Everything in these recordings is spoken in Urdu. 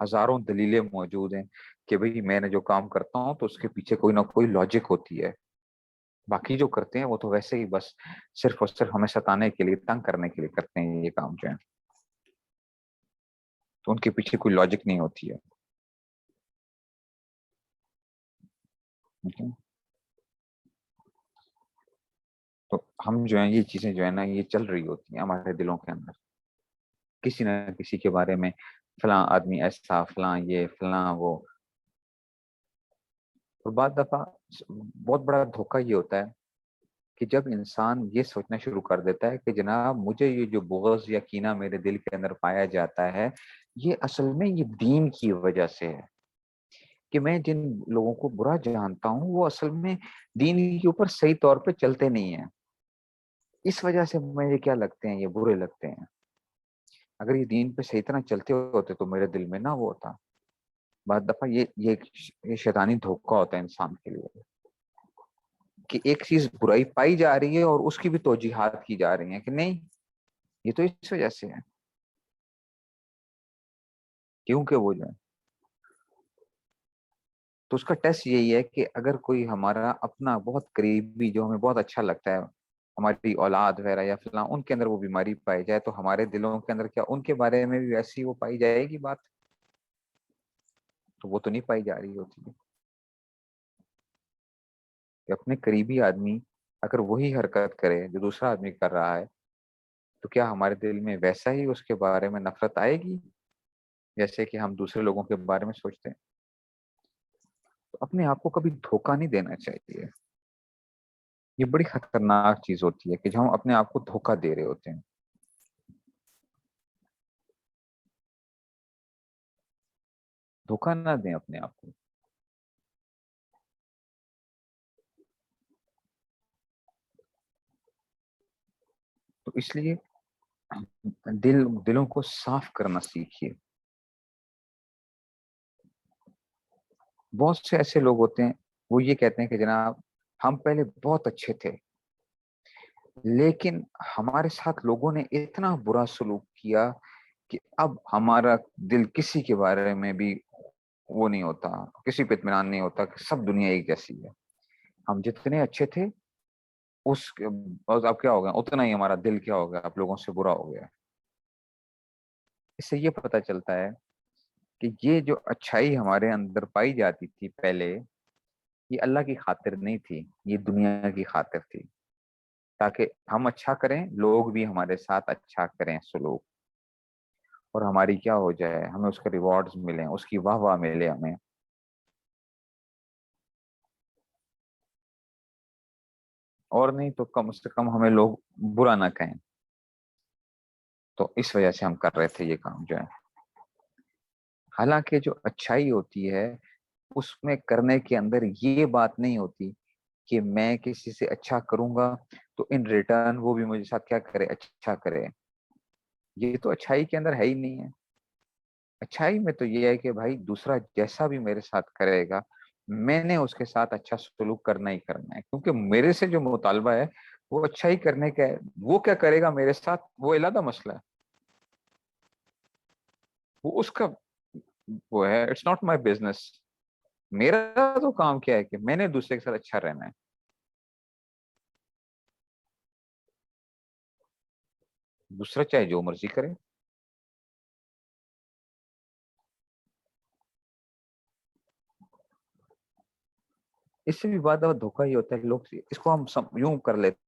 ہزاروں دلیلیں موجود ہیں کہ بھئی میں نے جو کام کرتا ہوں تو اس کے پیچھے کوئی نہ کوئی لاجک ہوتی ہے. باقی جو کرتے ہیں وہ تو ویسے ہی بس صرف اور صرف ہمیں ستانے کے لیے، تنگ کرنے کے لیے کرتے ہیں یہ کام جو ہے، تو ان کے پیچھے کوئی لاجک نہیں ہوتی ہے. تو ہم جو ہیں یہ چیزیں جو ہے نا یہ چل رہی ہوتی ہیں ہمارے دلوں کے اندر، کسی نہ کسی کے بارے میں، فلاں آدمی ایسا، فلاں یہ، فلاں وہ. اور بعض دفعہ بہت بڑا دھوکہ یہ ہوتا ہے کہ جب انسان یہ سوچنا شروع کر دیتا ہے کہ جناب مجھے یہ جو بغض یا کینہ میرے دل کے اندر پایا جاتا ہے یہ اصل میں یہ دین کی وجہ سے ہے، کہ میں جن لوگوں کو برا جانتا ہوں وہ اصل میں دین کے اوپر صحیح طور پہ چلتے نہیں ہیں، اس وجہ سے مجھے کیا لگتے ہیں، یہ برے لگتے ہیں. اگر یہ دین پہ صحیح طرح چلتے ہوتے تو میرے دل میں نہ وہ ہوتا. بعض دفعہ یہ شیطانی دھوکہ ہوتا ہے انسان کے لیے کہ ایک چیز برائی پائی جا رہی ہے اور اس کی بھی توجیحات کی جا رہی ہیں کہ نہیں یہ تو اس وجہ سے ہے، کیونکہ وہ جو ہے. تو اس کا ٹیسٹ یہی ہے کہ اگر کوئی ہمارا اپنا بہت قریبی جو ہمیں بہت اچھا لگتا ہے، ہماری اولاد وغیرہ یا فلاں، ان کے اندر وہ بیماری پائی جائے تو ہمارے دلوں کے اندر کیا ان کے بارے میں بھی ویسی وہ پائی جائے گی بات؟ تو وہ تو نہیں پائی جا رہی ہوتی ہے. کہ اپنے قریبی آدمی اگر وہی حرکت کرے جو دوسرا آدمی کر رہا ہے تو کیا ہمارے دل میں ویسا ہی اس کے بارے میں نفرت آئے گی جیسے کہ ہم دوسرے لوگوں کے بارے میں سوچتے ہیں؟ تو اپنے آپ کو کبھی دھوکہ نہیں دینا چاہیے. یہ بڑی خطرناک چیز ہوتی ہے کہ جب ہم اپنے آپ کو دھوکہ دے رہے ہوتے ہیں. دھوکہ نہ دیں اپنے آپ کو. تو اس لیے دلوں کو صاف کرنا سیکھیے. بہت سے ایسے لوگ ہوتے ہیں وہ یہ کہتے ہیں کہ جناب ہم پہلے بہت اچھے تھے لیکن ہمارے ساتھ لوگوں نے اتنا برا سلوک کیا کہ اب ہمارا دل کسی کے بارے میں بھی وہ نہیں ہوتا، کسی پہ اطمینان نہیں ہوتا، کہ سب دنیا ایک جیسی ہے. ہم جتنے اچھے تھے اب کیا ہو گیا، اتنا ہی ہمارا دل کیا ہو گیا، اب لوگوں سے برا ہو گیا. اس سے یہ پتہ چلتا ہے کہ یہ جو اچھائی ہمارے اندر پائی جاتی تھی پہلے یہ اللہ کی خاطر نہیں تھی، یہ دنیا کی خاطر تھی، تاکہ ہم اچھا کریں، لوگ بھی ہمارے ساتھ اچھا کریں سلوک، اور ہماری کیا ہو جائے، ہمیں اس کے ریوارڈز ملیں، اس کی واہ واہ ملے ہمیں. اور نہیں تو کم سے کم ہمیں لوگ برا نہ کہیں. تو اس وجہ سے ہم کر رہے تھے یہ کام جو ہے. حالانکہ جو اچھائی ہوتی ہے اس میں کرنے کے اندر یہ بات نہیں ہوتی کہ میں کسی سے اچھا کروں گا تو ان ریٹرن وہ بھی مجھے ساتھ کیا کرے، اچھا کرے. یہ تو اچھائی کے اندر ہے ہی نہیں ہے. اچھائی میں تو یہ ہے کہ بھائی دوسرا جیسا بھی میرے ساتھ کرے گا میں نے اس کے ساتھ اچھا سلوک کرنا ہی کرنا ہے، کیونکہ میرے سے جو مطالبہ ہے وہ اچھا ہی کرنے کا ہے. وہ کیا کرے گا میرے ساتھ وہ علیحدہ مسئلہ ہے، وہ اس کا وہ ہے، اٹس ناٹ مائی بزنس. میرا تو کام کیا ہے کہ میں نے دوسرے کے ساتھ اچھا رہنا ہے. دوسرا چاہے جو مرضی کرے. اس سے بھی بات دھوکہ ہی ہوتا ہے. لوگ اس کو ہم یوں کر لیتے ہیں.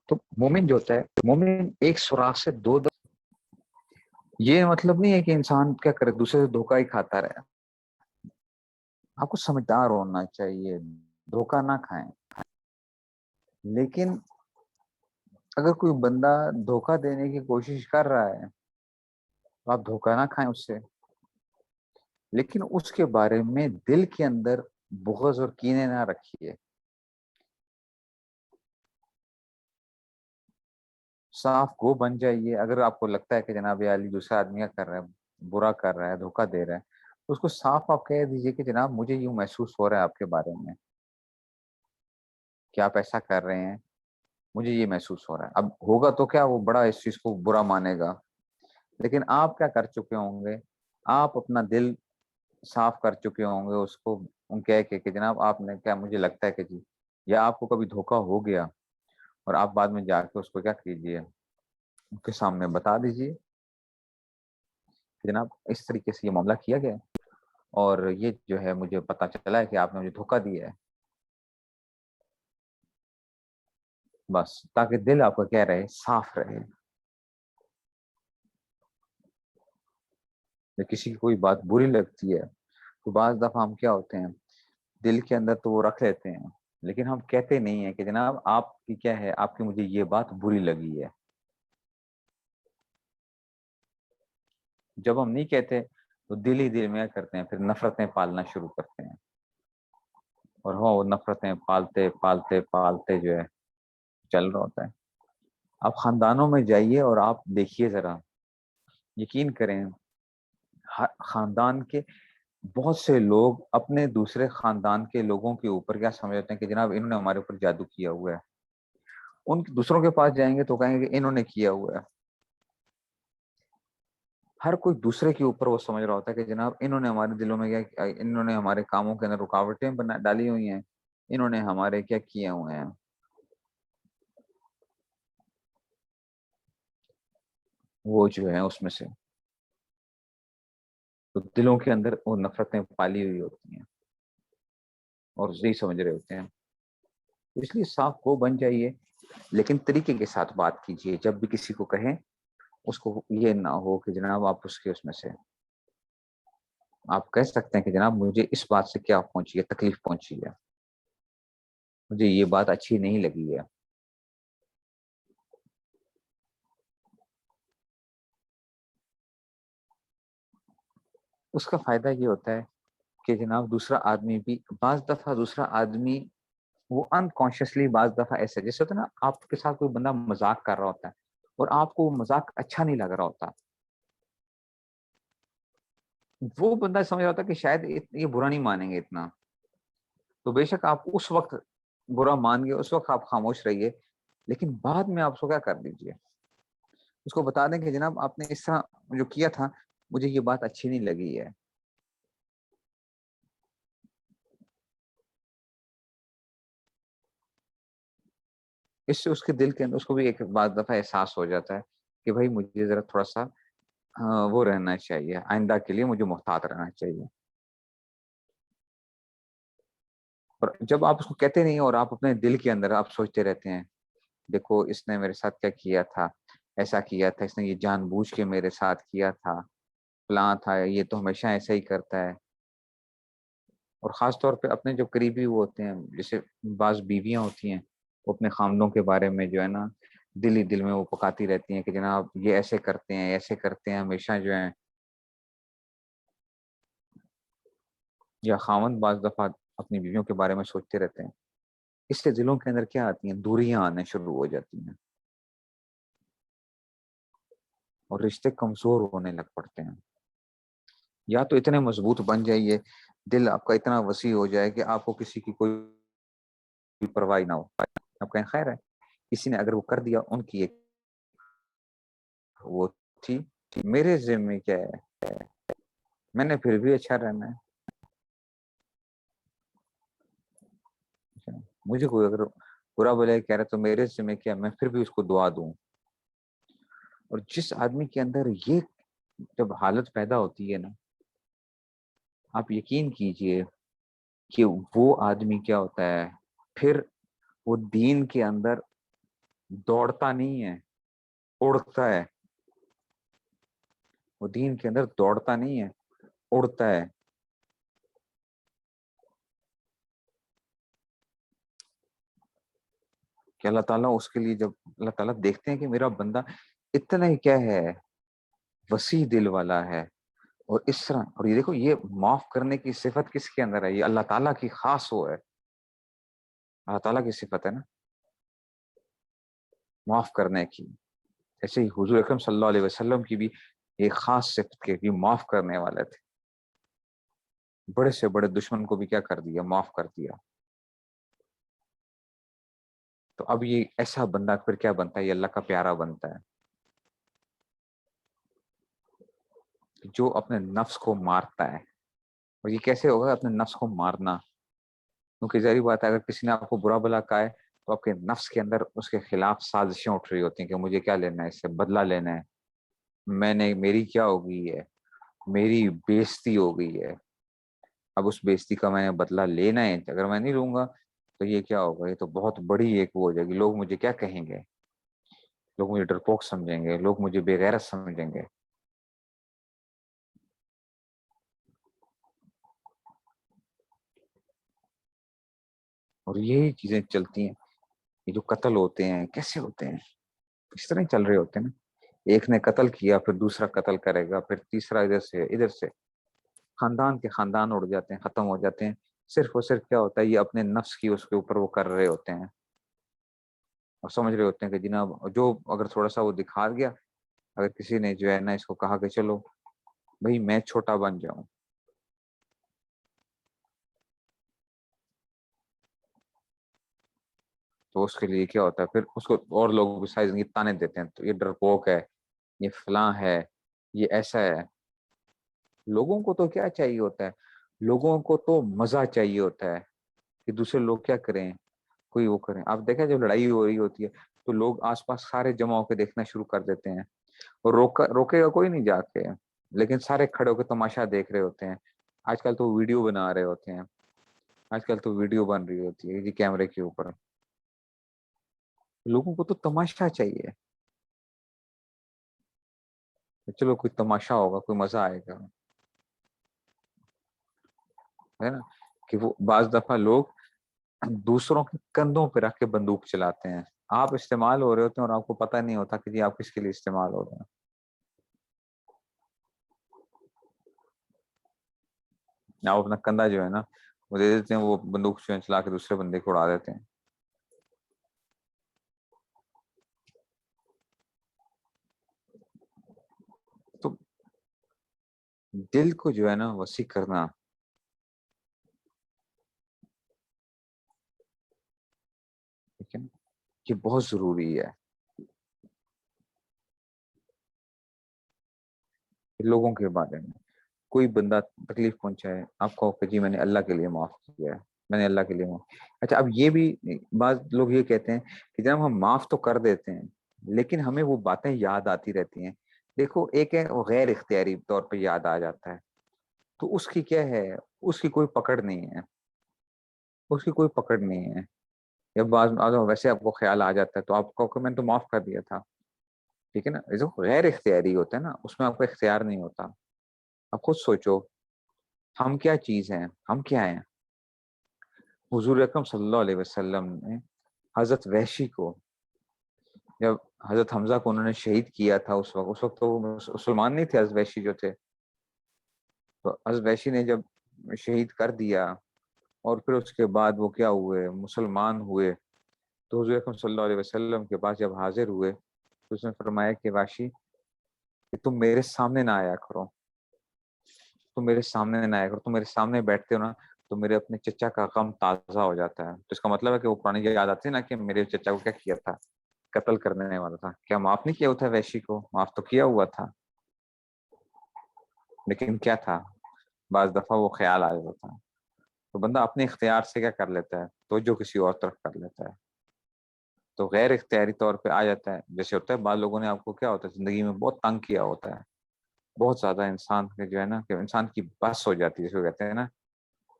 تو مومن جو ہوتا ہے، مومن ایک سوراخ سے دو یہ مطلب نہیں ہے کہ انسان کیا کرے دوسرے سے دھوکہ ہی کھاتا رہے. آپ کو سمجھدار ہونا چاہیے، دھوکہ نہ کھائیں. لیکن اگر کوئی بندہ دھوکہ دینے کی کوشش کر رہا ہے تو آپ دھوکہ نہ کھائیں اس سے، لیکن اس کے بارے میں دل کے اندر بغض اور کینے نہ رکھیے. صاف گو بن جائیے. اگر آپ کو لگتا ہے کہ جناب یہ علی دوسرا آدمی کر رہا ہے، برا کر رہا ہے، دھوکہ دے رہا ہے، تو اس کو صاف آپ کہہ دیجئے کہ جناب مجھے یوں محسوس ہو رہا ہے آپ کے بارے میں کہ آپ ایسا کر رہے ہیں، مجھے یہ محسوس ہو رہا ہے. اب ہوگا تو کیا وہ بڑا اس چیز کو برا مانے گا، لیکن آپ کیا کر چکے ہوں گے، آپ اپنا دل صاف کر چکے ہوں گے اس کو کہہ کے کہ جناب آپ نے کیا، مجھے لگتا ہے کہ جی، یا آپ کو کبھی دھوکہ ہو گیا اور آپ بعد میں جا کے اس کو کیا کیجئے، ان کے سامنے بتا دیجئے کہ جناب اس طریقے سے یہ معاملہ کیا گیا اور یہ جو ہے مجھے پتا چلا ہے کہ آپ نے مجھے دھوکہ دیا ہے. بس تاکہ دل آپ کا کیا رہے، صاف رہے. جب کسی کی کوئی بات بری لگتی ہے تو بعض دفعہ ہم کیا ہوتے ہیں، دل کے اندر تو وہ رکھ لیتے ہیں، لیکن ہم کہتے نہیں ہیں کہ جناب آپ کی کیا ہے، آپ کی مجھے یہ بات بری لگی ہے. جب ہم نہیں کہتے تو دل ہی دل میں کرتے ہیں، پھر نفرتیں پالنا شروع کرتے ہیں، اور وہ نفرتیں پالتے پالتے پالتے جو ہے چل رہا ہوتا ہے. آپ خاندانوں میں جائیے اور آپ دیکھیے ذرا، یقین کریں خاندان کے بہت سے لوگ اپنے دوسرے خاندان کے لوگوں کے اوپر کیا سمجھتے ہیں کہ جناب انہوں نے ہمارے اوپر جادو کیا ہوا ہے. ان دوسروں کے پاس جائیں گے تو کہیں گے کہ انہوں نے کیا ہوا ہے. ہر کوئی دوسرے کے اوپر وہ سمجھ رہا ہوتا ہے کہ جناب انہوں نے ہمارے دلوں میں کیا، انہوں نے ہمارے کاموں کے اندر رکاوٹیں ڈالی ہوئی ہیں، انہوں نے ہمارے کیا کیے ہوئے ہیں. وہ جو ہے اس میں سے تو دلوں کے اندر وہ نفرتیں پالی ہوئی ہوتی ہیں اور یہی سمجھ رہے ہوتے ہیں. اس لیے صاف کو بن جائیے، لیکن طریقے کے ساتھ بات کیجیے. جب بھی کسی کو کہیں اس کو یہ نہ ہو کہ جناب آپ اس کے اس میں سے آپ کہہ سکتے ہیں کہ جناب مجھے اس بات سے کیا پہنچی ہے، تکلیف پہنچی ہے، مجھے یہ بات اچھی نہیں لگی ہے. اس کا فائدہ یہ ہوتا ہے کہ جناب دوسرا آدمی بھی بعض دفعہ دوسرا آدمی وہ انکانشیسلی بعض دفعہ ایسے جیسے ہوتا ہے نا، آپ کے ساتھ کوئی بندہ مذاق کر رہا ہوتا ہے اور آپ کو وہ مذاق اچھا نہیں لگ رہا ہوتا، وہ بندہ سمجھ رہا ہوتا ہے کہ شاید یہ برا نہیں مانیں گے اتنا، تو بے شک آپ اس وقت برا مان گے، اس وقت آپ خاموش رہیے، لیکن بعد میں آپ اس کو کیا کر دیجیے، اس کو بتا دیں کہ جناب آپ نے اس طرح جو کیا تھا مجھے یہ بات اچھی نہیں لگی ہے. اس سے اس کے دل کے اندر اس کو بھی ایک بعض دفعہ احساس ہو جاتا ہے کہ بھائی مجھے ذرا تھوڑا سا وہ رہنا چاہیے، آئندہ کے لیے مجھے محتاط رہنا چاہیے. اور جب آپ اس کو کہتے نہیں اور آپ اپنے دل کے اندر آپ سوچتے رہتے ہیں، دیکھو اس نے میرے ساتھ کیا کیا تھا، ایسا کیا تھا، اس نے یہ جان بوجھ کے میرے ساتھ کیا تھا، فلاں تھا، یہ تو ہمیشہ ایسا ہی کرتا ہے. اور خاص طور پہ اپنے جو قریبی وہ ہوتے ہیں، جیسے بعض بیویاں ہوتی ہیں، وہ اپنے خامدوں کے بارے میں جو ہے نا دل ہی دل میں وہ پکاتی رہتی ہیں کہ جناب یہ ایسے کرتے ہیں، ایسے کرتے ہیں، ہمیشہ جو ہے. یا خاوند بعض دفعہ اپنی بیویوں کے بارے میں سوچتے رہتے ہیں، اس سے دلوں کے اندر کیا آتی ہیں، دوریاں آنے شروع ہو جاتی ہیں اور رشتے کمزور ہونے لگ پڑتے ہیں. یا تو اتنے مضبوط بن جائیے، دل آپ کا اتنا وسیع ہو جائے کہ آپ کو کسی کی کوئی پرواہ نہ ہو. آپ کہیں خیر ہے، کسی نے اگر وہ کر دیا ان کی ایک وہ تھی، میرے ذمہ کیا ہے، میں نے پھر بھی اچھا رہنا ہے. مجھے کوئی اگر برا بولے کہہ رہا تو میرے ذمہ کیا، میں پھر بھی اس کو دعا دوں. اور جس آدمی کے اندر یہ جب حالت پیدا ہوتی ہے نا، آپ یقین کیجئے کہ وہ آدمی کیا ہوتا ہے، پھر وہ دین کے اندر دوڑتا نہیں ہے، اڑتا ہے. وہ دین کے اندر دوڑتا نہیں ہے، اڑتا ہے. کہ اللہ تعالیٰ اس کے لیے جب اللہ تعالیٰ دیکھتے ہیں کہ میرا بندہ اتنا ہی کیا ہے، وسیع دل والا ہے، اور اس طرح، اور یہ دیکھو یہ معاف کرنے کی صفت کس کے اندر ہے، یہ اللہ تعالیٰ کی خاص وہ ہے، اللہ تعالیٰ کی صفت ہے نا معاف کرنے کی. ایسے ہی حضور اکرم صلی اللہ علیہ وسلم کی بھی ایک خاص صفت کے کہ معاف کرنے والے تھے. بڑے سے بڑے دشمن کو بھی کیا کر دیا؟ معاف کر دیا. تو اب یہ ایسا بندہ پھر کیا بنتا ہے؟ یہ اللہ کا پیارا بنتا ہے جو اپنے نفس کو مارتا ہے. اور یہ کیسے ہوگا اپنے نفس کو مارنا؟ کیونکہ ظاہری بات ہے اگر کسی نے آپ کو برا بھلا کہا ہے تو آپ کے نفس کے اندر اس کے خلاف سازشیں اٹھ رہی ہوتی ہیں کہ مجھے کیا لینا ہے، اس سے بدلہ لینا ہے، میری کیا ہو گئی ہے، میری بےزتی ہو گئی ہے، اب اس بےزتی کا میں نے بدلہ لینا ہے، اگر میں نہیں لوں گا تو یہ کیا ہوگا، یہ تو بہت بڑی ایک وہ ہو جائے گی، لوگ مجھے کیا کہیں گے، لوگ مجھے ڈرپوک سمجھیں گے، لوگ مجھے بے غیرت سمجھیں گے. اور یہی چیزیں چلتی ہیں. یہ جو قتل ہوتے ہیں کیسے ہوتے ہیں؟ اس طرح ہی چل رہے ہوتے ہیں نا. ایک نے قتل کیا، پھر دوسرا قتل کرے گا، پھر تیسرا ادھر سے خاندان کے خاندان اڑ جاتے ہیں، ختم ہو جاتے ہیں. صرف اور صرف کیا ہوتا ہے، یہ اپنے نفس کی اس کے اوپر وہ کر رہے ہوتے ہیں اور سمجھ رہے ہوتے ہیں کہ جناب جو اگر تھوڑا سا وہ دکھا گیا، اگر کسی نے جو ہے نا اس کو کہا کہ چلو بھائی میں چھوٹا بن جاؤں، تو اس کے لیے کیا ہوتا ہے پھر اس کو اور لوگ بھی ساری زندگی تانے دیتے ہیں، تو یہ ڈرپوک ہے، یہ فلاں ہے، یہ ایسا ہے. لوگوں کو تو کیا چاہیے ہوتا ہے؟ لوگوں کو تو مزہ چاہیے ہوتا ہے کہ دوسرے لوگ کیا کریں، کوئی وہ کریں. آپ دیکھیں جب لڑائی ہو رہی ہوتی ہے تو لوگ آس پاس سارے جمع ہو کے دیکھنا شروع کر دیتے ہیں، اور روکے گا کوئی نہیں جا کے، لیکن سارے کھڑے ہو کے تماشا دیکھ رہے ہوتے ہیں. آج کل تو ویڈیو بنا رہے ہوتے ہیں، آج کل تو ویڈیو بن رہی ہوتی ہے جی کیمرے کے اوپر. لوگوں کو تو تماشا چاہیے، چلو کوئی تماشا ہوگا، کوئی مزہ آئے گا، ہے نا. کہ وہ بعض دفعہ لوگ دوسروں کے کندھوں پہ رکھ کے بندوق چلاتے ہیں. آپ استعمال ہو رہے ہوتے ہیں اور آپ کو پتہ نہیں ہوتا کہ جی آپ کس کے لیے استعمال ہو رہے ہیں. آپ اپنا کندھا جو ہے نا وہ دے دیتے ہیں، وہ بندوق جو ہے چلا کے دوسرے بندے کو اڑا دیتے ہیں. تو دل کو جو ہے نا وسیع کرنا ٹھیک ہے نا، یہ بہت ضروری ہے. لوگوں کے بارے میں کوئی بندہ تکلیف پہنچائے، آپ کہو کہ جی میں نے اللہ کے لیے معاف کیا ہے، میں نے اللہ کے لیے معاف. اچھا اب یہ بھی بعض لوگ یہ کہتے ہیں کہ جب ہم معاف تو کر دیتے ہیں لیکن ہمیں وہ باتیں یاد آتی رہتی ہیں. دیکھو ایک ہے وہ غیر اختیاری طور پہ یاد آ جاتا ہے، تو اس کی کیا ہے، اس کی کوئی پکڑ نہیں ہے، اس کی کوئی پکڑ نہیں ہے. یا بعض ویسے آپ کو خیال آ جاتا ہے تو آپ کو میں نے تو معاف کر دیا تھا، ٹھیک ہے نا. جو غیر اختیاری ہوتا ہے نا اس میں آپ کو اختیار نہیں ہوتا. اب خود سوچو ہم کیا چیز ہیں، ہم کیا ہیں. حضور اکرم صلی اللہ علیہ وسلم نے حضرت وحشی کو، جب حضرت حمزہ کو انہوں نے شہید کیا تھا، اس وقت تو وہ مسلمان نہیں تھے حضرت وحشی جو تھے. تو حضرت وحشی نے جب شہید کر دیا اور پھر اس کے بعد وہ کیا ہوئے، مسلمان ہوئے. تو حضور اکرم صلی اللہ علیہ وسلم کے پاس جب حاضر ہوئے تو اس نے فرمایا کہ وحشی کہ تم میرے سامنے نہ آیا کرو، تم میرے سامنے نہ آیا کرو، تم میرے سامنے بیٹھتے ہو نا تو میرے اپنے چچا کا غم تازہ ہو جاتا ہے. تو اس کا مطلب ہے کہ وہ پرانی یاد آتی ہے نا کہ میرے چچا کو کیا کیا تھا، قتل کرنے والا تھا. کیا معاف نہیں کیا ہوا تھا وحشی کو؟ معاف تو کیا ہوا تھا، لیکن کیا تھا، بعض دفعہ وہ خیال آ جاتا تھا. تو بندہ اپنے اختیار سے کیا کر لیتا ہے، تو جو کسی اور طرف کر لیتا ہے. تو غیر اختیاری طور پہ آ جاتا ہے. جیسے ہوتا ہے بعض لوگوں نے آپ کو کیا ہوتا ہے زندگی میں بہت تنگ کیا ہوتا ہے، بہت زیادہ انسان کے جو ہے نا کہ انسان کی بس ہو جاتی ہے، جس کو کہتے ہیں نا،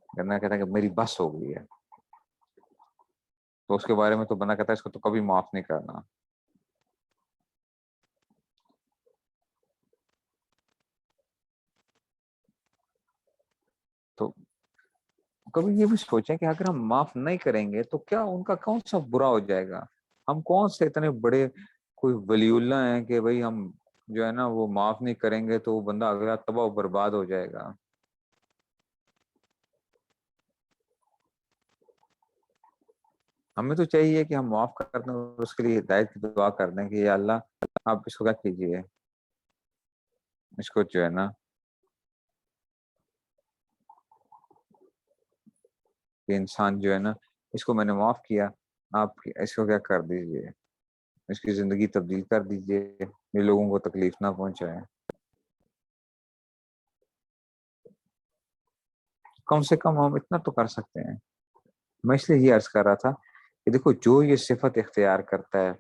کہتا ہے کہ میری بس ہو گئی ہے. تو اس کے بارے میں تو بندہ کہتا ہے اس کو تو کبھی معاف نہیں کرنا. تو کبھی یہ بھی سوچیں کہ اگر ہم معاف نہیں کریں گے تو کیا ان کا کون سا برا ہو جائے گا. ہم کون سے اتنے بڑے کوئی ولی اللہ ہیں کہ بھئی ہم جو ہے نا وہ معاف نہیں کریں گے تو وہ بندہ اگلا تباہ و برباد ہو جائے گا. ہمیں تو چاہیے کہ ہم معاف کر دیں اور اس کے لیے ہدایت کی دعا کر دیں کہ یا اللہ آپ اس کو کیا کیجیے، اس کو جو ہے نا یہ انسان جو ہے نا اس کو میں نے معاف کیا، آپ اس کو کیا کر دیجیے، اس کی زندگی تبدیل کر دیجیے، یہ لوگوں کو تکلیف نہ پہنچائے۔ کم سے کم ہم اتنا تو کر سکتے ہیں۔ میں اس لیے یہ عرض کر رہا تھا کہ دیکھو جو یہ صفت اختیار کرتا ہے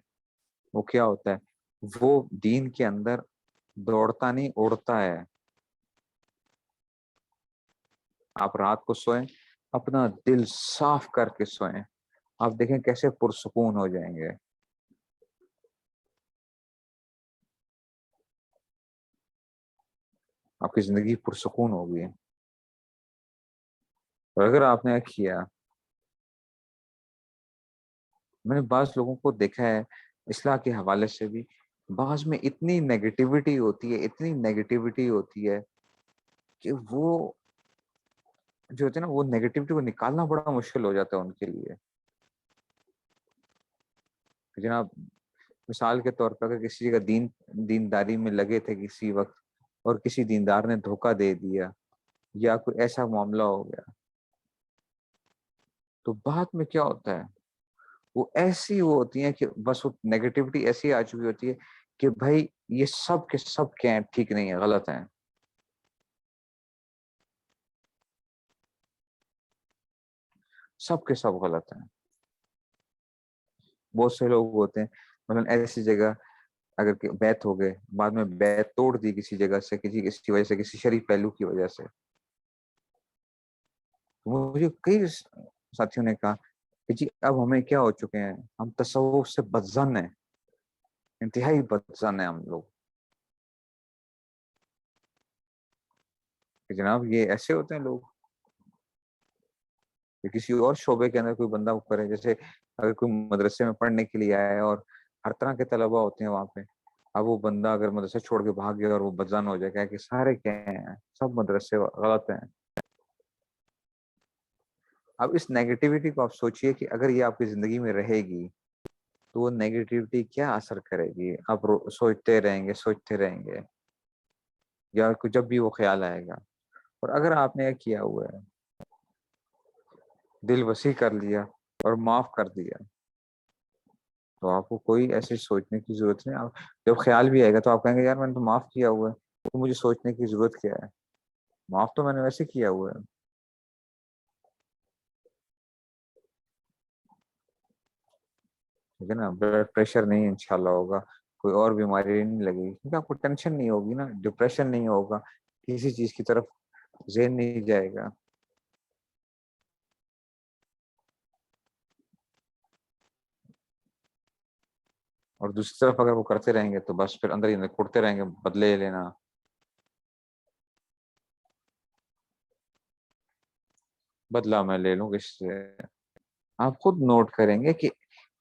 وہ کیا ہوتا ہے، وہ دین کے اندر دوڑتا نہیں، اڑتا ہے۔ آپ رات کو سوئیں، اپنا دل صاف کر کے سوئیں، آپ دیکھیں کیسے پرسکون ہو جائیں گے۔ آپ کی زندگی پرسکون ہوگی۔ اور اگر آپ نے کیا، میں نے بعض لوگوں کو دیکھا ہے اصلاح کے حوالے سے بھی، بعض میں اتنی نیگیٹیوٹی ہوتی ہے، اتنی نیگیٹیوٹی ہوتی ہے کہ وہ جو ہوتے ہیں نا وہ نیگیٹیوٹی کو نکالنا بڑا مشکل ہو جاتا ہے ان کے لیے۔ جناب مثال کے طور پر اگر کسی جگہ دینداری میں لگے تھے کسی وقت، اور کسی دیندار نے دھوکہ دے دیا یا کوئی ایسا معاملہ ہو گیا، تو بعد میں کیا ہوتا ہے، وہ ایسی وہ ہوتی ہیں کہ بس وہ نیگیٹیوٹی ایسی آ چکی ہوتی ہے کہ بھائی یہ سب کے سب کیا ہیں، ٹھیک نہیں ہے، غلط ہیں۔ سب کے سب غلط ہیں۔ بہت سے لوگ ہوتے ہیں مثلا ایسی جگہ اگر بیعت ہو گئے، بعد میں بیعت توڑ دی کسی جگہ سے، کسی وجہ سے، کسی شریف پہلو کی وجہ سے، مجھے کئی ساتھیوں نے کہا کہ جی اب ہمیں کیا ہو چکے ہیں، ہم تصوف سے بدظن ہیں، انتہائی بدظن ہیں ہم لوگ کہ جناب یہ ایسے ہوتے ہیں لوگ کہ کسی اور شعبے کے اندر کوئی بندہ وہ کرے، جیسے اگر کوئی مدرسے میں پڑھنے کے لیے آیا ہے اور ہر طرح کے طلبہ ہوتے ہیں وہاں پہ، اب وہ بندہ اگر مدرسے چھوڑ کے بھاگ گیا اور وہ بدظن ہو جائے کہ سارے کیا ہیں، سب مدرسے غلط ہیں۔ اب اس نیگیٹیوٹی کو آپ سوچئے کہ اگر یہ آپ کی زندگی میں رہے گی تو وہ نیگیٹیوٹی کیا اثر کرے گی، آپ سوچتے رہیں گے، سوچتے رہیں گے، یا جب بھی وہ خیال آئے گا۔ اور اگر آپ نے یہ کیا ہوا ہے، دل وسیع کر لیا اور معاف کر دیا، تو آپ کو کوئی ایسے سوچنے کی ضرورت نہیں۔ آپ جب خیال بھی آئے گا تو آپ کہیں گے یار میں نے تو معاف کیا ہوا ہے، تو مجھے سوچنے کی ضرورت کیا ہے، معاف تو میں نے ویسے کیا ہوا ہے۔ ٹھیک ہے نا، بلڈ پریشر نہیں انشاءاللہ ہوگا، کوئی اور بیماری نہیں لگے گی، کیونکہ آپ کو ٹینشن نہیں ہوگی نا، ڈپریشن نہیں ہوگا، کسی چیز کی طرف ذہن نہیں جائے گا۔ اور دوسری طرف اگر وہ کرتے رہیں گے تو بس پھر اندر ہی اندر کڑتے رہیں گے، بدلے لینا، بدلہ میں لے لوں کس سے۔ آپ خود نوٹ کریں گے کہ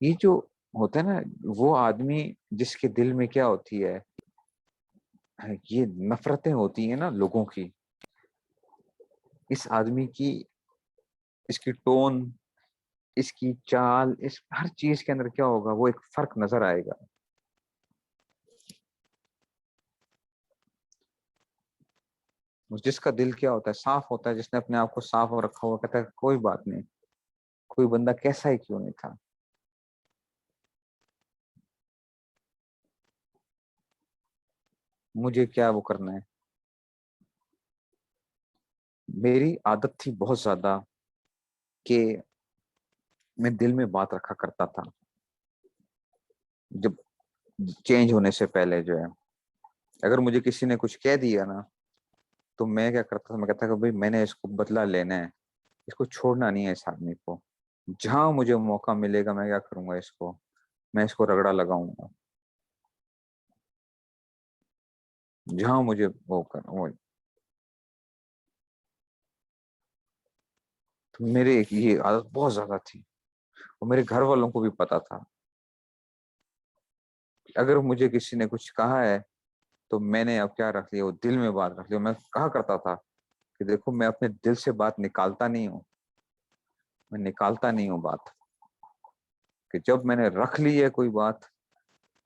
یہ جو ہوتا ہے نا، وہ آدمی جس کے دل میں کیا ہوتی ہے، یہ نفرتیں ہوتی ہیں نا لوگوں کی، اس آدمی کی، اس کی ٹون، اس کی چال، اس ہر چیز کے اندر کیا ہوگا، وہ ایک فرق نظر آئے گا۔ جس کا دل کیا ہوتا ہے، صاف ہوتا ہے، جس نے اپنے آپ کو صاف رکھا ہوا، کہتا ہے کوئی بات نہیں، کوئی بندہ کیسا ہی کیوں نہیں تھا، مجھے کیا وہ کرنا ہے۔ میری عادت تھی بہت زیادہ کہ میں دل میں بات رکھا کرتا تھا، جب چینج ہونے سے پہلے جو ہے، اگر مجھے کسی نے کچھ کہہ دیا نا تو میں کیا کرتا تھا، میں کہتا کہ بھائی میں نے اس کو بدلہ لینا ہے، اس کو چھوڑنا نہیں ہے، اس آدمی کو جہاں مجھے موقع ملے گا میں کیا کروں گا، میں اس کو رگڑا لگاؤں گا، جہاں مجھے وہ تو میرے یہ عادت بہت زیادہ تھی، اور میرے گھر والوں کو بھی پتا تھا، اگر مجھے کسی نے کچھ کہا ہے تو میں نے اب کیا رکھ لیا، وہ دل میں بات رکھ لیا۔ میں کہا کرتا تھا کہ دیکھو میں اپنے دل سے بات نکالتا نہیں ہوں، میں نکالتا نہیں ہوں بات، کہ جب میں نے رکھ لی ہے کوئی بات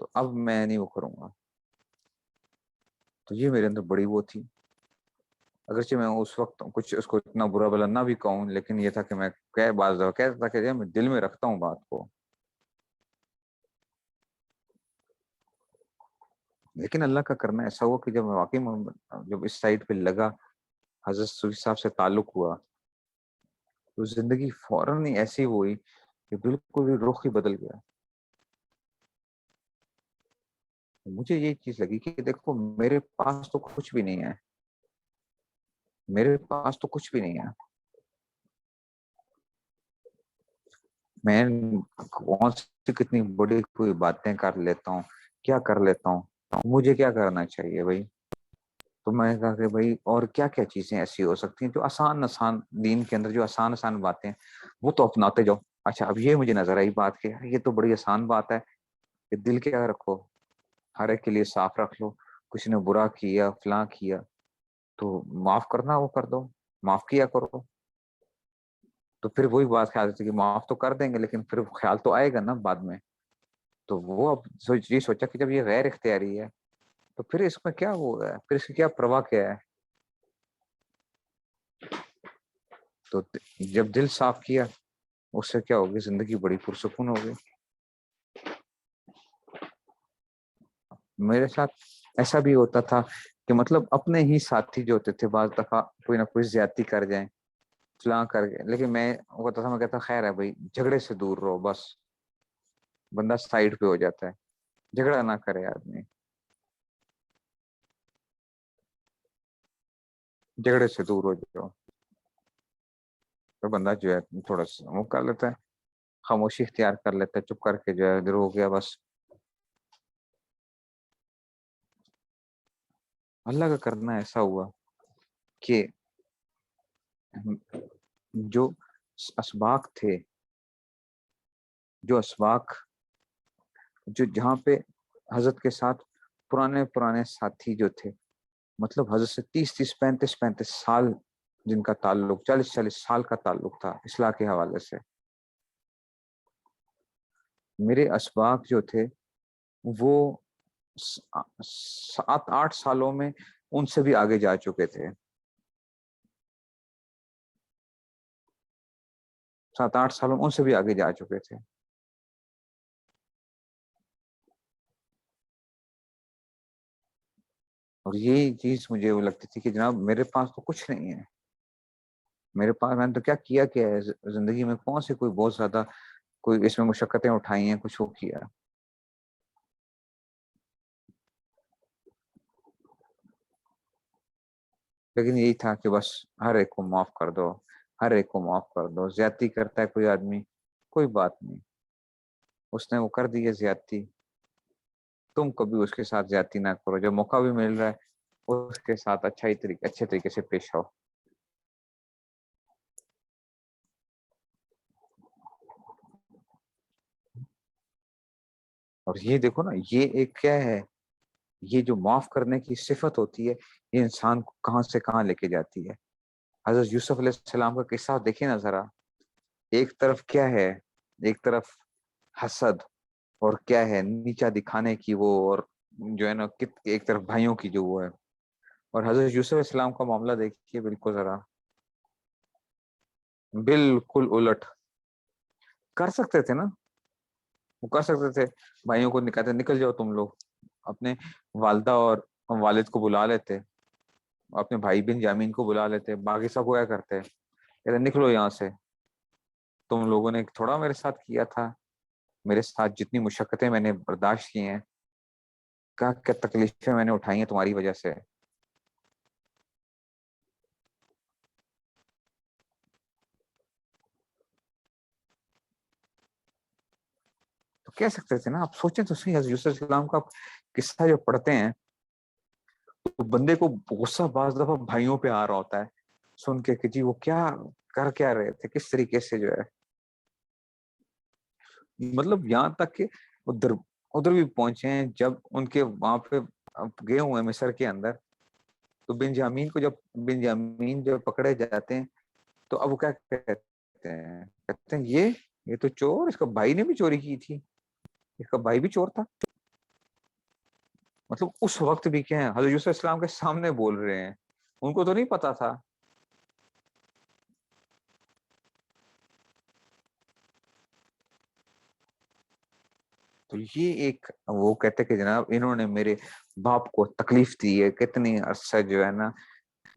تو اب میں نہیں وہ کروں گا. تو یہ میرے اندر بڑی وہ تھی. اگرچہ میں اس وقت کچھ اس کو اتنا برا بلا نہ بھی کہوں, لیکن یہ تھا کہ میں بعض دفعہ کہتا تھا کہ میں دل میں رکھتا ہوں بات کو. لیکن اللہ کا کرنا ایسا ہوا کہ جب واقعی جب اس سائٹ پہ لگا, حضرت صوفی صاحب سے تعلق ہوا, تو زندگی فوراً ہی ایسی ہوئی کہ بالکل رخ ہی بدل گیا. مجھے یہ چیز لگی کہ دیکھو میرے پاس تو کچھ بھی نہیں ہے, میرے پاس تو کچھ بھی نہیں ہے. میں کون سی کتنی بڑی کوئی باتیں کر لیتا ہوں, کیا کر لیتا ہوں, مجھے کیا کرنا چاہیے بھائی. تو میں نے کہا کہ بھائی اور کیا کیا چیزیں ایسی ہو سکتی ہیں جو آسان دین کے اندر جو آسان باتیں وہ تو اپناتے جاؤ. اچھا اب یہ مجھے نظر آئی بات کہ یہ تو بڑی آسان بات ہے کہ دل کیا رکھو, ہر ایک کے لیے صاف رکھ لو. کسی نے برا کیا فلاں کیا تو معاف کرنا وہ کر دو, معاف کیا کرو. تو پھر وہی بات خیال آتی کہ معاف تو کر دیں گے لیکن پھر خیال تو آئے گا نا بعد میں. تو وہ اب یہ سوچا کہ جب یہ غیر اختیاری ہے تو پھر اس میں کیا وہ ہے, پھر اس کی کیا پرواہ کیا ہے. تو جب دل صاف کیا اس سے کیا ہوگی, زندگی بڑی پرسکون ہوگی. میرے ساتھ ایسا بھی ہوتا تھا کہ مطلب اپنے ہی ساتھی جو ہوتے تھے بعض دفعہ کوئی نہ کوئی زیادتی کر جائیں, فلاں کر گئے, لیکن میں ہوتا تھا میں کہتا خیر ہے بھائی جھگڑے سے دور رہو, بس بندہ سائڈ پہ ہو جاتا ہے, جھگڑا نہ کرے آدمی, جھگڑے سے دور ہو جاؤ. تو بندہ جو ہے تھوڑا سا وہ کر لیتا ہے, خاموشی اختیار کر لیتا ہے, چپ کر کے جو ہے ادھر ہو گیا بس. اللہ کا کرنا ایسا ہوا کہ جو اسباق تھے, جو اسباق جو جہاں پہ حضرت کے ساتھ پرانے ساتھی جو تھے, مطلب حضرت سے 30 35 سال جن کا تعلق, 40 سال کا تعلق تھا اصلاح کے حوالے سے. میرے اسباق جو تھے وہ 7 8 سالوں میں ان سے بھی آگے جا چکے تھے, 7 8 سالوں ان سے بھی آگے جا چکے تھے. اور یہی چیز مجھے وہ لگتی تھی کہ جناب میرے پاس تو کچھ نہیں ہے, میرے پاس میں نے تو کیا ہے زندگی میں, کون سی کوئی بہت زیادہ کوئی اس میں مشقتیں اٹھائی ہیں, کچھ وہ کیا. لیکن یہی تھا کہ بس ہر ایک کو معاف کر دو, ہر ایک کو معاف کر دو. زیادتی کرتا ہے کوئی آدمی, کوئی بات نہیں, اس نے وہ کر دی ہے زیادتی, تم کبھی اس کے ساتھ زیادتی نہ کرو. جب موقع بھی مل رہا ہے اس کے ساتھ اچھے طریقے سے پیش آؤ. اور یہ دیکھو نا, یہ ایک کیا ہے, یہ جو معاف کرنے کی صفت ہوتی ہے یہ انسان کو کہاں سے کہاں لے کے جاتی ہے. حضرت یوسف علیہ السلام کا قصہ دیکھیں نا ذرا, ایک طرف کیا ہے, ایک طرف حسد, اور کیا ہے نیچا دکھانے کی وہ, اور جو ہے نا ایک طرف بھائیوں کی جو وہ ہے. اور حضرت یوسف علیہ السلام کا معاملہ دیکھیے بالکل ذرا, بالکل الٹ. کر سکتے تھے نا, وہ کر سکتے تھے, بھائیوں کو کہتے نکل جاؤ تم لوگ, اپنے والدہ اور والد کو بلا لیتے, اپنے بھائی بن جامین کو بلا لیتے, باقی سب کو کیا کرتے, کہتے نکلو یہاں سے, تم لوگوں نے تھوڑا میرے ساتھ کیا تھا, میرے ساتھ جتنی مشقتیں میں نے برداشت کی ہیں, کیا تکلیفیں میں نے اٹھائی ہیں تمہاری وجہ سے. تو کہہ سکتے تھے نا, آپ سوچیں تو صحیح, حضرت یوسف علیہ السلام کا قصہ جو پڑھتے ہیں تو بندے کو غصہ بعض دفعہ بھائیوں پہ آ رہا ہوتا ہے سن کے کہ جی وہ کیا رہے تھے, کس طریقے سے جو ہے, مطلب یہاں تک کہ ادھر بھی پہنچے ہیں. جب ان کے وہاں پہ گئے ہوئے ہیں مصر کے اندر, تو بن جامین جب پکڑے جاتے ہیں تو اب وہ کیا کہتے ہیں یہ تو چور, اس کا بھائی نے بھی چوری کی تھی, اس کا بھائی بھی چور تھا. مطلب اس وقت بھی کیا ہے حضرت یوسف علیہ السلام کے سامنے بول رہے ہیں، ان کو تو نہیں پتا تھا. تو یہ ایک وہ کہتے کہ جناب انہوں نے میرے باپ کو تکلیف دی ہے کتنی عرصہ جو ہے نا،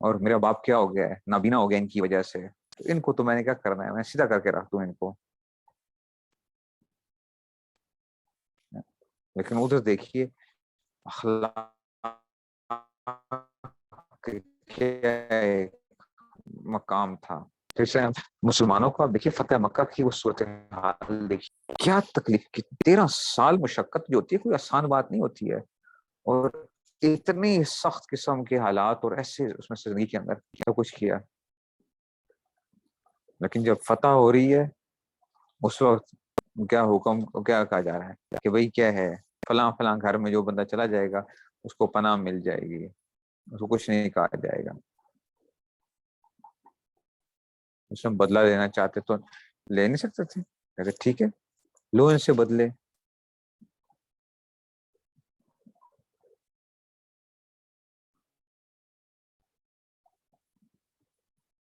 اور میرا باپ کیا ہو گیا ہے، نابینا ہو گیا ان کی وجہ سے، تو ان کو تو میں نے کیا کرنا ہے، میں سیدھا کر کے رکھ دوں ان کو. لیکن ادھر دیکھیے اخلاق کیا مقام تھا. جیسے مسلمانوں کا دیکھیے فتح مکہ کی وہ صورتحال دیکھیے، کیا تکلیف کی 13 سال مشقت جو ہوتی ہے کوئی آسان بات نہیں ہوتی ہے، اور اتنی سخت قسم کے حالات اور ایسے اس میں زندگی کے اندر کیا کچھ کیا. لیکن جب فتح ہو رہی ہے اس وقت کیا حکم کیا کہا جا رہا ہے کہ بھئی کیا ہے، فلاں فلاں گھر میں جو بندہ چلا جائے گا اس کو پناہ مل جائے گی، اس کو کچھ نہیں کہا جائے گا. اس میں بدلہ لینا چاہتے تو لے نہیں سکتے تھے، کہتے ٹھیک ہے لو ان سے بدلے.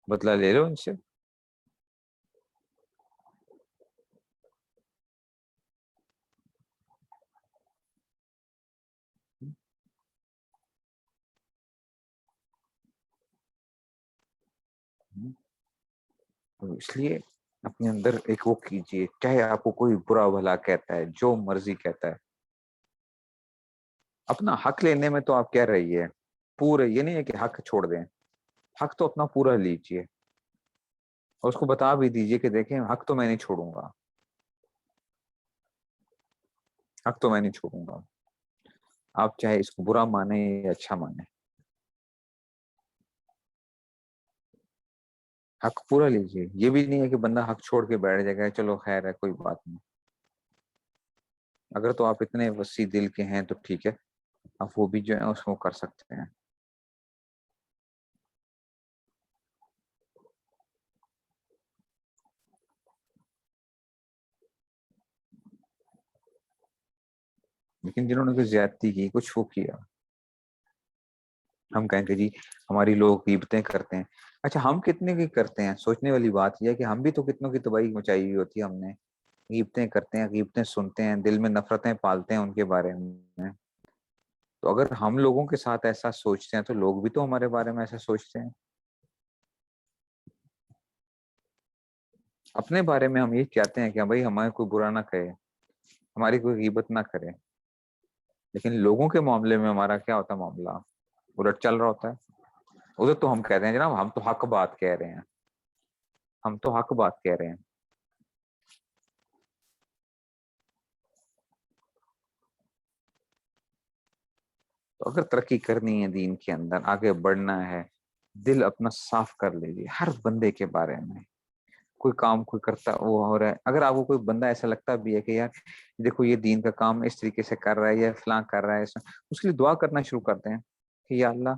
بدلہ لے لو ان سے. تو اس لیے اپنے اندر ایک وہ کیجئے، چاہے آپ کو کوئی برا بھلا کہتا ہے جو مرضی کہتا ہے، اپنا حق لینے میں تو آپ کہہ رہی ہے پورے، یہ نہیں ہے کہ حق چھوڑ دیں، حق تو اپنا پورا لیجئے، اور اس کو بتا بھی دیجئے کہ دیکھیں حق تو میں نہیں چھوڑوں گا، حق تو میں نہیں چھوڑوں گا، آپ چاہے اس کو برا مانیں یا اچھا مانیں، حق پورا لیجئے. یہ بھی نہیں ہے کہ بندہ حق چھوڑ کے بیٹھ جائے گا چلو خیر ہے کوئی بات نہیں. اگر تو آپ اتنے وسیع دل کے ہیں تو ٹھیک ہے، آپ وہ بھی جو ہے اس کو کر سکتے ہیں. لیکن جنہوں نے کوئی زیادتی کی، کچھ وہ کیا، ہم کہیں کہ جی ہماری لوگ غیبتیں کرتے ہیں. اچھا ہم کتنے کی کرتے ہیں؟ سوچنے والی بات یہ ہے کہ ہم بھی تو کتنوں کی تباہی مچائی ہوئی ہوتی ہے ہم نے. غیبتیں کرتے ہیں، غیبتیں سنتے ہیں، دل میں نفرتیں پالتے ہیں ان کے بارے میں. تو اگر ہم لوگوں کے ساتھ ایسا سوچتے ہیں تو لوگ بھی تو ہمارے بارے میں ایسا سوچتے ہیں. اپنے بارے میں ہم یہ چاہتے ہیں کہ بھائی ہمارے کوئی برا نہ کہے، ہماری کوئی غیبت نہ کرے، لیکن لوگوں کے معاملے میں ہمارا کیا ہوتا ہے، معاملہ الٹ چل رہا ہوتا ہے. ادھر تو ہم کہتے ہیں جناب ہم تو حق بات کہہ رہے ہیں، ہم تو حق بات کہہ رہے ہیں. تو اگر ترقی کرنی ہے دین کے اندر، آگے بڑھنا ہے، دل اپنا صاف کر لیجیے ہر بندے کے بارے میں. کوئی کام کوئی کرتا وہ ہو رہا ہے، اگر آپ کو کوئی بندہ ایسا لگتا بھی ہے کہ یار دیکھو یہ دین کا کام اس طریقے سے کر رہا ہے یا فلاں کر رہا ہے، اس کے لیے دعا کرنا شروع کرتے ہیں کہ یا اللہ،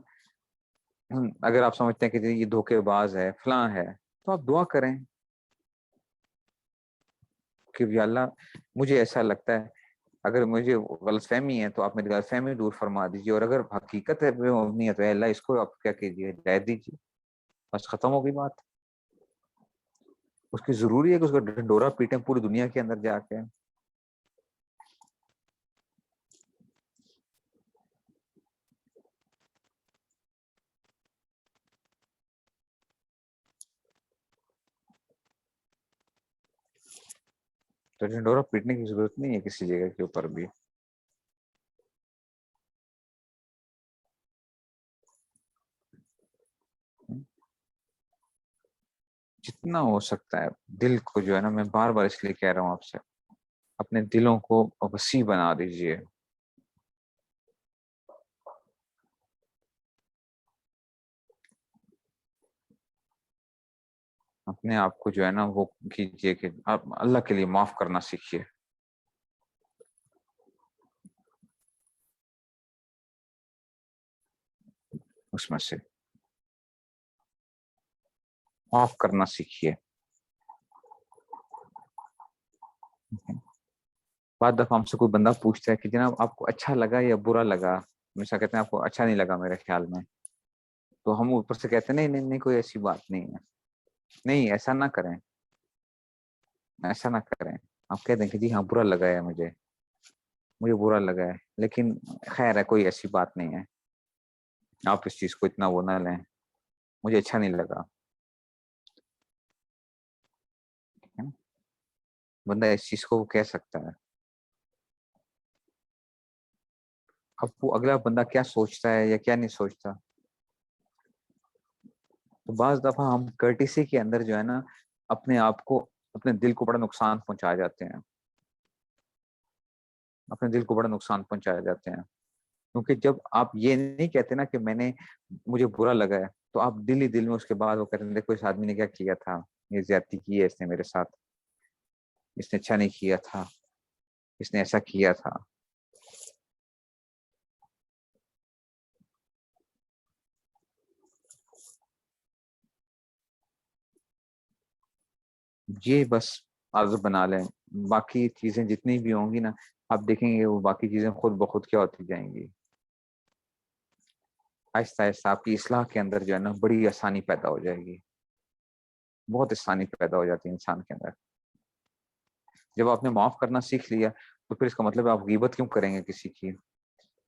اگر آپ سمجھتے ہیں کہ یہ دھوکے باز ہے فلاں ہے تو آپ دعا کریں کہ یا اللہ مجھے ایسا لگتا ہے، اگر مجھے غلط فہمی ہے تو آپ میری غلط فہمی دور فرما دیجیے، اور اگر حقیقت ہے مبنی ہے تو اے اللہ اس کو آپ کیا کیجیے، ہدایت دیجیے. بس ختم ہو گئی بات. اس کی ضروری ہے کہ اس کا ڈنڈورا پیٹیں پوری دنیا کے اندر جا کے. تو ڈنڈورا پیٹنے کی ضرورت نہیں ہے کسی جگہ کے اوپر بھی. جتنا ہو سکتا ہے دل کو جو ہے نا، میں بار بار اس لیے کہہ رہا ہوں آپ سے، اپنے دلوں کو وسیع بنا دیجئے. اپنے آپ کو جو ہے نا وہ کیجئے کہ آپ اللہ کے لیے معاف کرنا سیکھیے. اس میں سے معاف کرنا سیکھیے. بعد دفعہ ہم سے کوئی بندہ پوچھتا ہے کہ جناب آپ کو اچھا لگا یا برا لگا، ہمیشہ کہتے ہیں آپ کو اچھا نہیں لگا میرے خیال میں، تو ہم اوپر سے کہتے ہیں نہیں نہیں نہیں کوئی ایسی بات نہیں ہے. نہیں، ایسا نہ کریں، ایسا نہ کریں. آپ کہہ دیں کہ جی ہاں برا لگا ہے، مجھے برا لگا ہے، لیکن خیر ہے، کوئی ایسی بات نہیں ہے، آپ اس چیز کو اتنا وہ نہ لیں، مجھے اچھا نہیں لگا. بندہ اس چیز کو وہ کہہ سکتا ہے. اب وہ اگلا بندہ کیا سوچتا ہے یا کیا نہیں سوچتا. تو بعض دفعہ ہم کرٹیسی کے اندر جو ہے نا اپنے آپ کو، اپنے دل کو بڑا نقصان پہنچا جاتے ہیں، اپنے دل کو بڑا نقصان پہنچایا جاتے ہیں. کیونکہ جب آپ یہ نہیں کہتے نا کہ مجھے برا لگا ہے، تو آپ دل ہی دل میں اس کے بعد وہ کہتے ہیں دیکھو اس آدمی نے کیا کیا تھا، یہ زیادتی کی ہے اس نے میرے ساتھ، اس نے اچھا نہیں کیا تھا، اس نے ایسا کیا تھا. یہ بس عادت بنا لیں، باقی چیزیں جتنی بھی ہوں گی نا آپ دیکھیں گے وہ باقی چیزیں خود بخود کیا ہوتی جائیں گی. آہستہ آہستہ آپ کی اصلاح کے اندر جو ہے نا بڑی آسانی پیدا ہو جائے گی، بہت آسانی پیدا ہو جاتی ہے انسان کے اندر. جب آپ نے معاف کرنا سیکھ لیا تو پھر اس کا مطلب آپ غیبت کیوں کریں گے کسی کی.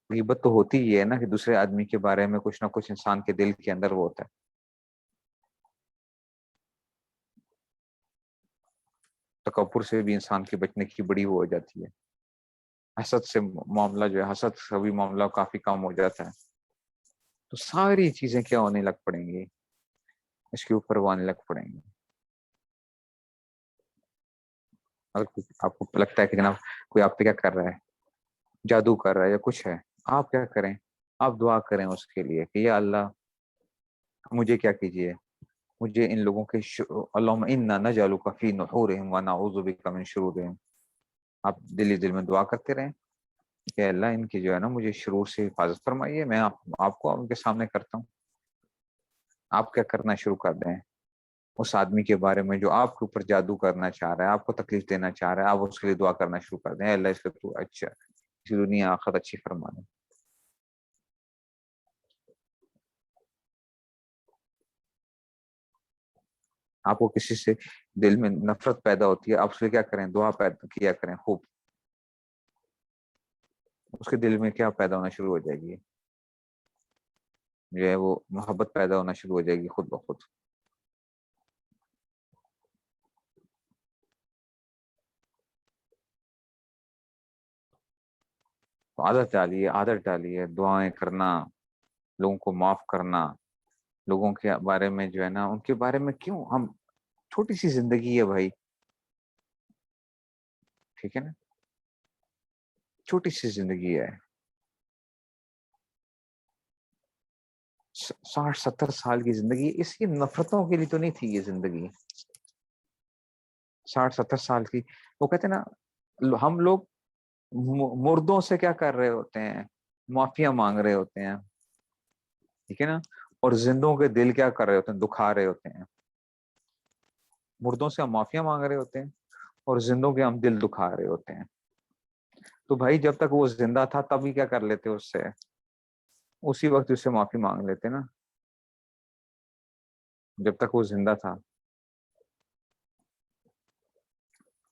غیبت تو ہوتی ہی ہے نا کہ دوسرے آدمی کے بارے میں کچھ نہ کچھ انسان کے دل کے اندر وہ ہوتا ہے. تکبر سے بھی انسان کے بچنے کی بڑی وہ ہو جاتی ہے. حسد سے معاملہ جو ہے، حسد سے بھی معاملہ کافی کم ہو جاتا ہے. تو ساری چیزیں کیا ہونے لگ پڑیں گی، اس کے اوپر وہ آنے لگ پڑیں گی. اگر آپ کو لگتا ہے کہ جناب کوئی آپ پہ کیا کر رہا ہے، جادو کر رہا ہے یا کچھ ہے، آپ کیا کریں، آپ دعا کریں اس کے لیے کہ یا اللہ مجھے کیا کیجیے، مجھے ان لوگوں کے اللہم انا نجعلک فی نحورہم ونعوذ بک من شرورہم. آپ دل ہی دل میں دعا کرتے رہیں کہ اللہ ان کی جو ہے نا مجھے شرور سے حفاظت فرمائیے. میں آپ کو ان کے سامنے کرتا ہوں. آپ کیا کرنا شروع کر دیں اس آدمی کے بارے میں جو آپ کے اوپر جادو کرنا چاہ رہا ہے، آپ کو تکلیف دینا چاہ رہا ہے، آپ اس کے لیے دعا کرنا شروع کر دیں اللہ اس کو تو اچھا اس دنیا آخرت اچھی فرما دیں. آپ کو کسی سے دل میں نفرت پیدا ہوتی ہے، آپ اس لیے کیا کریں، دعا پیدا کیا کریں خوب. اس کے دل میں کیا پیدا ہونا شروع ہو جائے گی، جو ہے وہ محبت پیدا ہونا شروع ہو جائے گی خود بخود. تو عادت ڈالیے دعائیں کرنا، لوگوں کو معاف کرنا، لوگوں کے بارے میں جو ہے نا ان کے بارے میں کیوں ہم، چھوٹی سی زندگی ہے بھائی، ٹھیک ہے نا، چھوٹی سی زندگی ہے. 60-70 سال کی زندگی، اس کی نفرتوں کے لیے تو نہیں تھی یہ زندگی. 60-70 سال کی، وہ کہتے ہیں نا ہم لوگ مردوں سے کیا کر رہے ہوتے ہیں، معافیا مانگ رہے ہوتے ہیں، ٹھیک ہے نا، اور زندوں کے دل کیا کر رہے ہوتے ہیں، دکھا رہے ہوتے ہیں. مردوں سے ہم معافیا مانگ رہے ہوتے ہیں اور زندوں کے ہم دل دکھا رہے ہوتے ہیں. تو بھائی جب تک وہ زندہ تھا تب ہی کیا کر لیتے اس سے، اسی وقت اس سے معافی مانگ لیتے نا، جب تک وہ زندہ تھا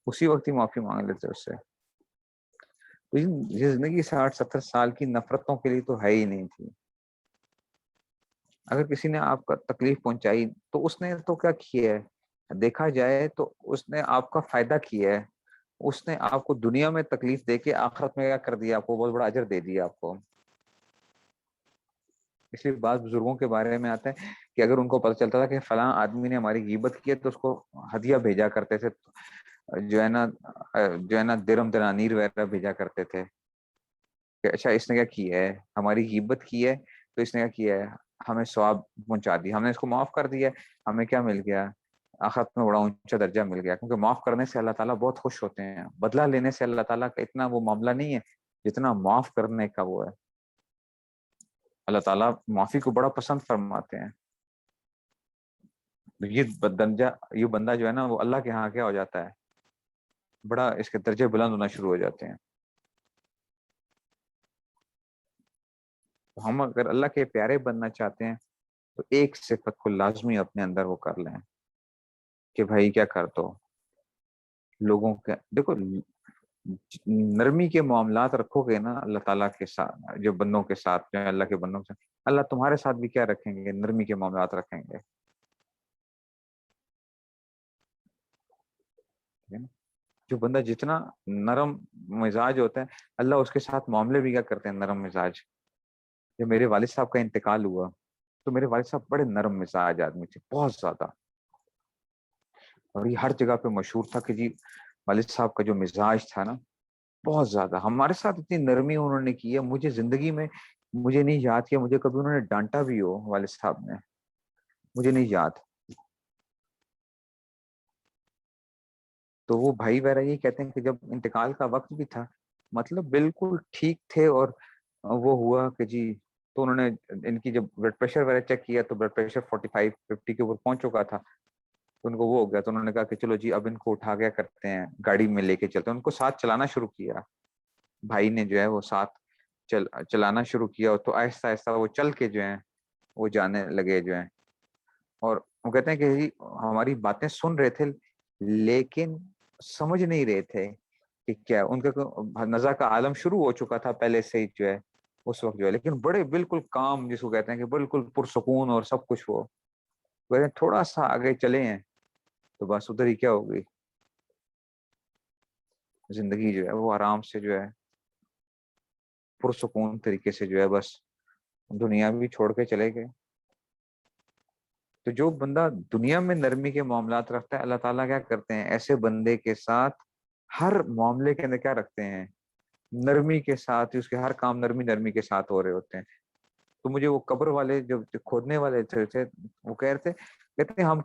اسی وقت ہی معافی مانگ لیتے اس سے. یہ زندگی 60-70 سال کی نفرتوں کے لیے تو ہے ہی نہیں تھی. اگر کسی نے آپ کا تکلیف پہنچائی تو اس نے تو کیا کیا ہے، دیکھا جائے تو اس نے آپ کا فائدہ کیا ہے. اس نے آپ کو دنیا میں تکلیف دے کے آخرت میں کیا کر دیا، آپ کو بہت بڑا اجر دے دیا آپ کو. اس لیے بعض بزرگوں کے بارے میں آتا ہے کہ اگر ان کو پتہ چلتا تھا کہ فلاں آدمی نے ہماری غیبت کی ہے تو اس کو ہدیہ بھیجا کرتے تھے، جو ہے نا درم دنانیر وغیرہ بھیجا کرتے تھے کہ اچھا اس نے کیا کیا ہے، ہماری غیبت کی ہے تو اس نے کیا کیا ہے، ہمیں ثواب پہنچا دیا، ہم نے اس کو معاف کر دیا، ہمیں کیا مل گیا، آخرت میں بڑا اونچا درجہ مل گیا. کیونکہ معاف کرنے سے اللہ تعالیٰ بہت خوش ہوتے ہیں، بدلہ لینے سے اللہ تعالیٰ کا اتنا وہ معاملہ نہیں ہے جتنا معاف کرنے کا وہ ہے. اللہ تعالیٰ معافی کو بڑا پسند فرماتے ہیں. یہ بندہ جو ہے نا وہ اللہ کے ہاں کیا ہو جاتا ہے، بڑا اس کے درجے بلند ہونا شروع ہو جاتے ہیں. تو ہم اگر اللہ کے پیارے بننا چاہتے ہیں تو ایک صفت کو لازمی اپنے اندر وہ کر لیں کہ بھائی کیا کر دو لوگوں کے، دیکھو نرمی کے معاملات رکھو گے نا اللہ تعالیٰ کے ساتھ، جو بندوں کے ساتھ، جو اللہ کے بندوں کے ساتھ، اللہ تمہارے ساتھ بھی کیا رکھیں گے؟ نرمی کے معاملات رکھیں گے، ٹھیک ہے نا؟ جو بندہ جتنا نرم مزاج ہوتا ہے اللہ اس کے ساتھ معاملے بھی کیا کرتے ہیں، نرم مزاج۔ جب میرے والد صاحب کا انتقال ہوا تو میرے والد صاحب بڑے نرم مزاج آدمی تھے، بہت زیادہ، اور یہ ہر جگہ پہ مشہور تھا کہ جی والد صاحب کا جو مزاج تھا نا بہت زیادہ، ہمارے ساتھ اتنی نرمی انہوں نے کی ہے، مجھے زندگی میں مجھے نہیں یاد کیا مجھے کبھی انہوں نے ڈانٹا بھی ہو، والد صاحب نے، مجھے نہیں یاد۔ تو وہ بھائی وغیرہ یہ کہتے ہیں کہ جب انتقال کا وقت بھی تھا مطلب بالکل ٹھیک تھے، اور وہ ہوا کہ جی تو انہوں نے ان کی جب بلڈ پریشر وغیرہ چیک کیا تو بلڈ پریشر 45-50 کے اوپر پہنچ چکا تھا، تو ان کو وہ ہو گیا، تو انہوں نے کہا کہ چلو جی اب ان کو اٹھا گیا کرتے ہیں، گاڑی میں لے کے چلتے ہیں، ان کو ساتھ چلانا شروع کیا، بھائی نے جو ہے وہ ساتھ چلانا شروع کیا، تو آہستہ آہستہ وہ چل کے جو ہیں وہ جانے لگے جو ہیں، اور وہ کہتے ہیں کہ جی ہماری باتیں سن رہے تھے لیکن سمجھ نہیں رہے تھے کہ کیا ان کا نزا کا عالم شروع ہو چکا تھا پہلے سے ہی جو ہے اس وقت جو ہے، لیکن بڑے بالکل کام جس کو کہتے ہیں کہ بالکل پرسکون اور سب کچھ، وہ کہتے ہیں تھوڑا سا آگے چلے ہیں تو بس ادھر ہی کیا ہوگی، زندگی جو ہے وہ آرام سے جو ہے پرسکون طریقے سے جو ہے بس دنیا بھی چھوڑ کے چلے گئے۔ تو جو بندہ دنیا میں نرمی کے معاملات رکھتا ہے اللہ تعالیٰ کیا کرتے ہیں ایسے بندے کے ساتھ ہر معاملے کے اندر کیا رکھتے ہیں، نرمی کے ساتھ ہی، اس کے ہر کام نرمی نرمی کے ساتھ ہو رہے ہوتے ہیں۔ تو مجھے وہ قبر والے جو کھودنے والے تھے وہ کہہ رہے تھے، کہتے ہیں ہم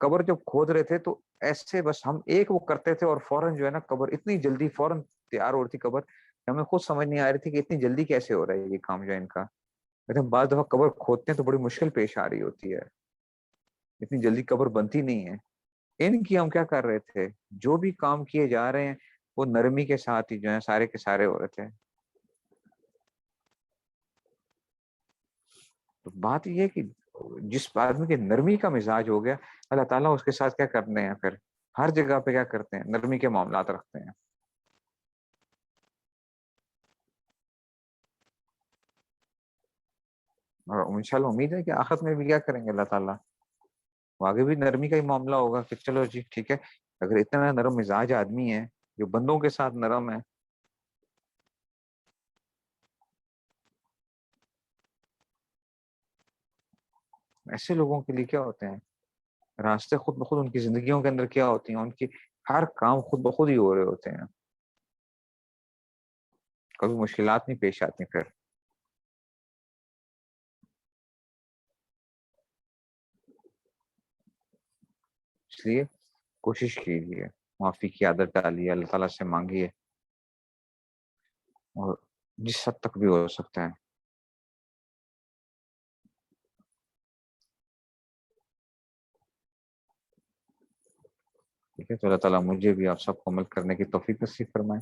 قبر جب کھود رہے تھے تو ایسے بس ہم ایک وہ کرتے تھے اور فوراً جو ہے نا قبر اتنی جلدی فوراً تیار ہو رہی تھی قبر، ہمیں خود سمجھ نہیں آ رہی تھی کہ اتنی جلدی کیسے ہو رہا ہے یہ کام جو ہے ان کا۔ کہتے ہیں بعض دفعہ قبر کھودتے ہیں تو بڑی مشکل پیش آ رہی ہوتی ہے، اتنی جلدی قبر بنتی نہیں ہے۔ ان کی ہم کیا کر رہے تھے، جو بھی کام کیے جا رہے ہیں وہ نرمی کے ساتھ ہی جو ہے سارے کے سارے ہو رہے تھے۔ تو بات یہ ہے کہ جس آدمی کے نرمی کا مزاج ہو گیا اللہ تعالیٰ اس کے ساتھ کیا کرتے ہیں، پھر ہر جگہ پہ کیا کرتے ہیں، نرمی کے معاملات رکھتے ہیں۔ اور انشاءاللہ امید ہے کہ آخرت میں بھی کیا کریں گے اللہ تعالیٰ، وہ آگے بھی نرمی کا ہی معاملہ ہوگا کہ چلو جی ٹھیک ہے، اگر اتنا نرم مزاج آدمی ہے جو بندوں کے ساتھ نرم ہے، ایسے لوگوں کے لیے کیا ہوتے ہیں راستے خود بخود ان کی زندگیوں کے اندر کیا ہوتی ہیں، ان کی ہر کام خود بخود ہی ہو رہے ہوتے ہیں، کبھی مشکلات نہیں پیش آتی پھر۔ اس لیے کوشش کیجیے، معافی کی عادت ڈالیے، اللہ تعالیٰ سے مانگیے، اور جس حد تک بھی ہو سکتا ہے۔ ٹھیک ہے، تو اللہ تعالیٰ مجھے بھی آپ سب کو عمل کرنے کی توفیق نصیب فرمائے۔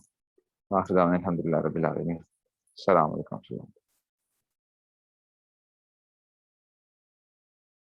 آخر دعوانا الحمدللہ رب العالمین۔ السلام علیکم۔